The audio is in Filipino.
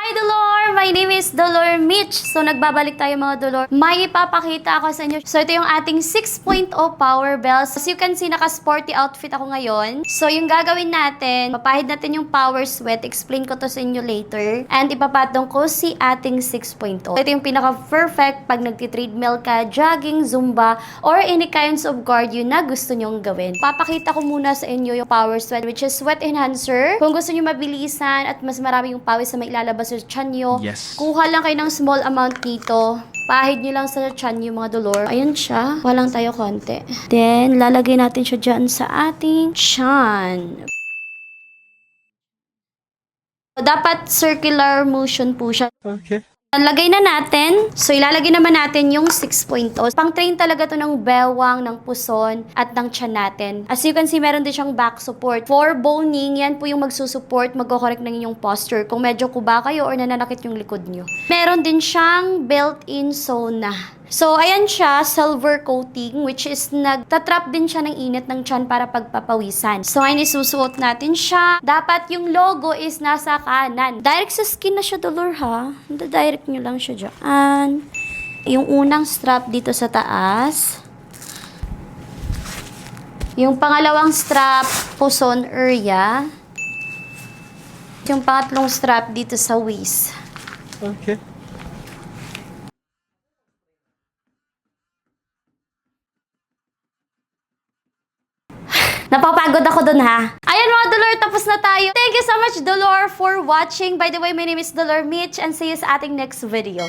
Hi Dolor! My name is Dolor Mitch. So nagbabalik tayo mga Dolor. May ipapakita ako sa inyo. So ito yung ating 6.0 power bells. As you can see, naka-sporty outfit ako ngayon. So yung gagawin natin, papahid natin yung power sweat. Explain ko to sa inyo later. And ipapatong ko si ating 6.0. Ito yung pinaka-perfect pag nagti-treadmill ka, jogging, zumba, or any kinds of cardio na gusto nyong gawin. Papakita ko muna sa inyo yung power sweat, which is sweat enhancer. Kung gusto nyo mabilisan at mas marami yung pawis sa mailalabas sa tiyan nyo, kuha lang kayo ng small amount dito. Pahid nyo lang sa tiyan yung mga Dolor. Ayun siya. Walang tayo konti. Then, lalagay natin siya dyan sa ating tiyan. Dapat circular motion po siya. Okay. Lagay na natin. So, ilalagay naman natin yung 6.0. Pang-train talaga to ng bewang, ng puson, at ng tiyan natin. As you can see, meron din siyang back support. For boning, yan po yung magsusupport, magko-correct ng inyong posture. Kung medyo kuba kayo or nananakit yung likod nyo. Meron din siyang built-in sauna. So, ayan siya, silver coating, which is nagtatrap din siya ng init ng tiyan para pagpapawisan. So, ngayon isusuot natin siya. Dapat yung logo is nasa kanan. Direct sa skin na siya, Dolor, ha? Direct nyo lang siya dyan. Yung unang strap dito sa taas. Yung pangalawang strap, puson area. Yung pangatlong strap dito sa waist. Okay. Napapagod ako dun, ha? Ayan mga Dolor, tapos na tayo. Thank you so much, Dolor, for watching. By the way, my name is Dolor Mitch and see you sa ating next video.